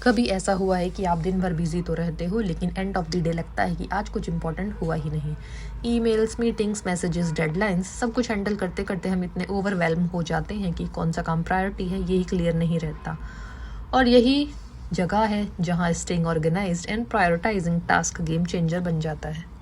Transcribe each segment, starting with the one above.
कभी ऐसा हुआ है कि आप दिन भर बिजी तो रहते हो लेकिन एंड ऑफ द डे लगता है कि आज कुछ इंपॉर्टेंट हुआ ही नहीं। ईमेल्स, मीटिंग्स, मैसेजेस, डेडलाइंस सब कुछ हैंडल करते करते हम इतने ओवरवेल्म हो जाते हैं कि कौन सा काम प्रायोरिटी है यही क्लियर नहीं रहता। और यही जगह है जहाँ staying organized and prioritizing task game changer बन जाता है।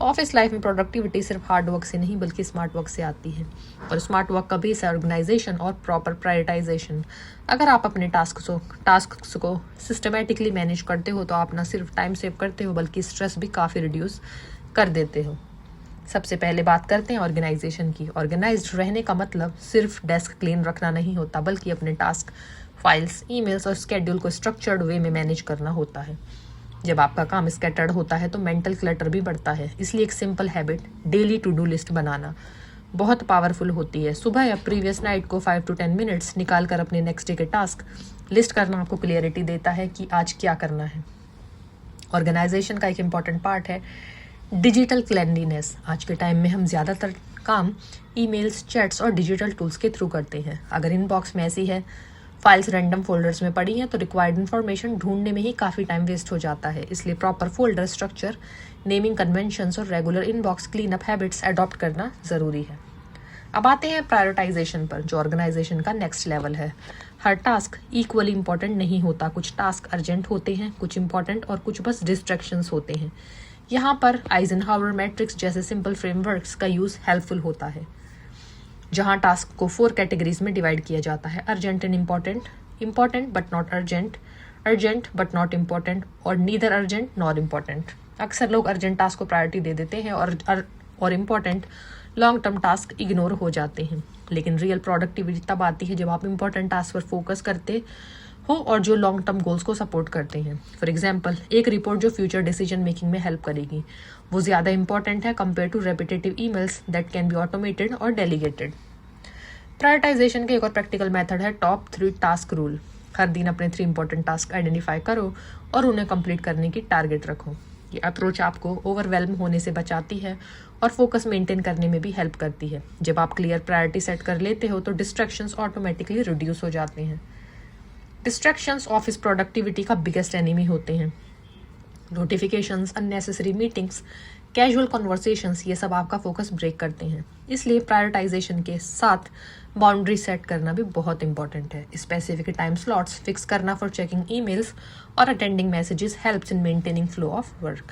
ऑफिस लाइफ में प्रोडक्टिविटी सिर्फ हार्ड वर्क से नहीं बल्कि स्मार्ट वर्क से आती है, और स्मार्ट वर्क का बेस है ऑर्गेनाइजेशन और प्रॉपर प्रायोरिटाइजेशन। अगर आप अपने टास्क्स को सिस्टमेटिकली मैनेज करते हो तो आप ना सिर्फ टाइम सेव करते हो बल्कि स्ट्रेस भी काफ़ी रिड्यूस कर देते हो। सबसे पहले बात करते हैं ऑर्गेनाइजेशन की। ऑर्गेनाइज्ड रहने का मतलब सिर्फ डेस्क क्लीन रखना नहीं होता बल्कि अपने टास्क, फाइल्स, ईमेल्स और स्केड्यूल को स्ट्रक्चर्ड वे में मैनेज करना होता है। जब आपका काम स्कैटर्ड होता है तो मेंटल क्लटर भी बढ़ता है, इसलिए एक simple habit daily to do list बनाना बहुत पावरफुल होती है। सुबह या प्रीवियस नाइट को 5 to 10 मिनट्स निकाल कर अपने नेक्स्ट डे के टास्क लिस्ट करना आपको क्लियरिटी देता है कि आज क्या करना है। ऑर्गेनाइजेशन का एक इम्पॉर्टेंट पार्ट है डिजिटल क्लेanलीनेस। आज के टाइम में हम ज़्यादातर काम ईमेल्स, चैट्स और डिजिटल टूल्स के थ्रू करते हैं। अगर इनबॉक्स में ऐसी है, फाइल्स रैंडम फोल्डर्स में पड़ी हैं तो रिक्वायर्ड इन्फॉर्मेशन ढूंढने में ही काफ़ी टाइम वेस्ट हो जाता है। इसलिए proper folder structure, naming conventions और regular inbox clean up habits adopt करना ज़रूरी है। अब आते हैं प्रायोरिटाइजेशन पर, जो ऑर्गेनाइजेशन का नेक्स्ट लेवल है। हर टास्क इक्वली इंपॉर्टेंट नहीं होता। कुछ टास्क अर्जेंट होते हैं, कुछ इंपॉर्टेंट और कुछ बस डिस्ट्रैक्शंस होते हैं। यहाँ पर आइजनहावर मैट्रिक्स जैसे सिंपल फ्रेमवर्क्स का यूज़ हेल्पफुल होता है, जहाँ टास्क को 4 कैटेगरीज में डिवाइड किया जाता है: urgent and important, important but not urgent, urgent but not important और नीदर अर्जेंट नॉर इम्पॉर्टेंट। अक्सर लोग अर्जेंट टास्क को प्रायोरिटी दे देते हैं और important long term task ignore हो जाते हैं। लेकिन रियल प्रोडक्टिविटी तब आती है जब आप इम्पॉर्टेंट टास्क पर फोकस करते हो और जो लॉन्ग टर्म गोल्स को सपोर्ट करते हैं। फॉर एग्जाम्पल, एक रिपोर्ट जो फ्यूचर डिसीजन मेकिंग में हेल्प करेगी वो ज़्यादा इंपॉर्टेंट है compare to repetitive emails that can be automated और डेलीगेटेड। प्रायोरिटाइजेशन के एक और प्रैक्टिकल मेथड है टॉप 3 टास्क रूल। हर दिन अपने 3 इंपॉर्टेंट टास्क आइडेंटिफाई करो और उन्हें कंप्लीट करने की टारगेट रखो। ये अप्रोच आपको ओवरवेल्म होने से बचाती है और फोकस मेंटेन करने में भी हेल्प करती है। जब आप क्लियर प्रायोरिटी सेट कर लेते हो तो डिस्ट्रैक्शंस ऑटोमेटिकली रिड्यूस हो जाते हैं। डिस्ट्रैक्शंस ऑफिस प्रोडक्टिविटी का बिगेस्ट एनिमी होते हैं। Notifications, unnecessary meetings, casual conversations, ये सब आपका फोकस ब्रेक करते हैं। इसलिए प्रायोरिटाइजेशन के साथ बाउंड्री सेट करना भी बहुत इंपॉर्टेंट है। स्पेसिफिक टाइम स्लॉट्स फिक्स करना फॉर चेकिंग ईमेल्स और attending messages helps in maintaining flow of work.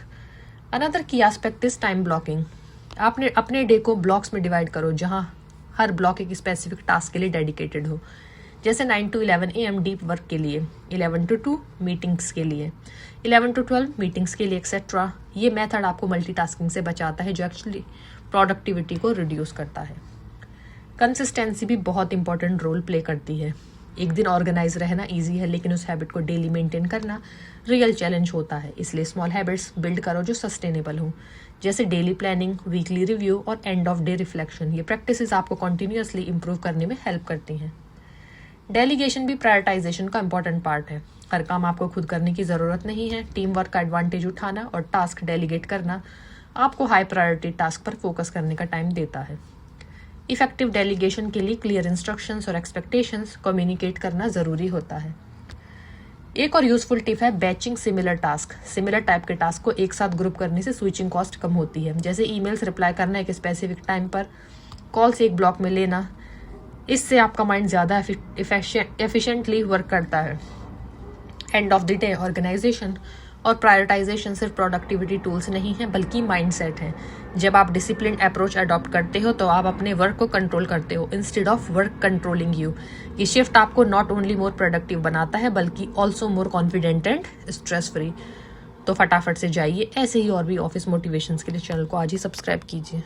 Another की एस्पेक्ट इज टाइम ब्लॉकिंग। आपने अपने डे को ब्लॉक्स में डिवाइड करो जहां हर ब्लॉक एक स्पेसिफिक टास्क के लिए डेडिकेटेड हो। जैसे 9 to 11 AM डीप वर्क के लिए, 11 to 2 मीटिंग्स के लिए, 11 to 12 मीटिंग्स के लिए एक्सेट्रा। ये मेथड आपको मल्टीटास्किंग से बचाता है जो एक्चुअली प्रोडक्टिविटी को रिड्यूस करता है। कंसिस्टेंसी भी बहुत इंपॉर्टेंट रोल प्ले करती है। एक दिन ऑर्गेनाइज रहना ईजी है लेकिन उस हैबिट को डेली मेंटेन करना रियल चैलेंज होता है। इसलिए स्मॉल हैबिट्स बिल्ड करो जो सस्टेनेबल हो, जैसे डेली प्लानिंग, वीकली रिव्यू और एंड ऑफ डे रिफ्लेक्शन। ये प्रैक्टिसेस आपको कॉन्टिन्यूसली इंप्रूव करने में हेल्प करती हैं। डेलीगेशन भी प्रायोरिटाइजेशन का इंपॉर्टेंट पार्ट है। हर काम आपको खुद करने की ज़रूरत नहीं है। टीम वर्क का एडवांटेज उठाना और टास्क डेलीगेट करना आपको हाई प्रायोरिटी टास्क पर फोकस करने का टाइम देता है। इफेक्टिव डेलीगेशन के लिए क्लियर इंस्ट्रक्शंस और एक्सपेक्टेशंस कम्युनिकेट करना ज़रूरी होता है। एक और यूजफुल टिप है batching similar task. Similar type के टास्क को एक साथ ग्रुप करने से स्विचिंग कॉस्ट कम होती है। जैसे ईमेल्स रिप्लाई करना एक स्पेसिफिक टाइम पर, कॉल्स एक ब्लॉक में लेना। इससे आपका माइंड ज़्यादा एफिशिएंटली वर्क करता है। End of the day organization और प्रायोरिटाइजेशन सिर्फ प्रोडक्टिविटी टूल्स नहीं है बल्कि माइंडसेट है। जब आप डिसिप्लिन अप्रोच अडॉप्ट करते हो तो आप अपने वर्क को कंट्रोल करते हो instead of work controlling you. ये शिफ्ट आपको नॉट ओनली मोर प्रोडक्टिव बनाता है बल्कि also more confident and stress free. तो फटाफट से जाइए ऐसे ही और भी ऑफिस मोटिवेशंस के लिए चैनल को आज ही सब्सक्राइब कीजिए।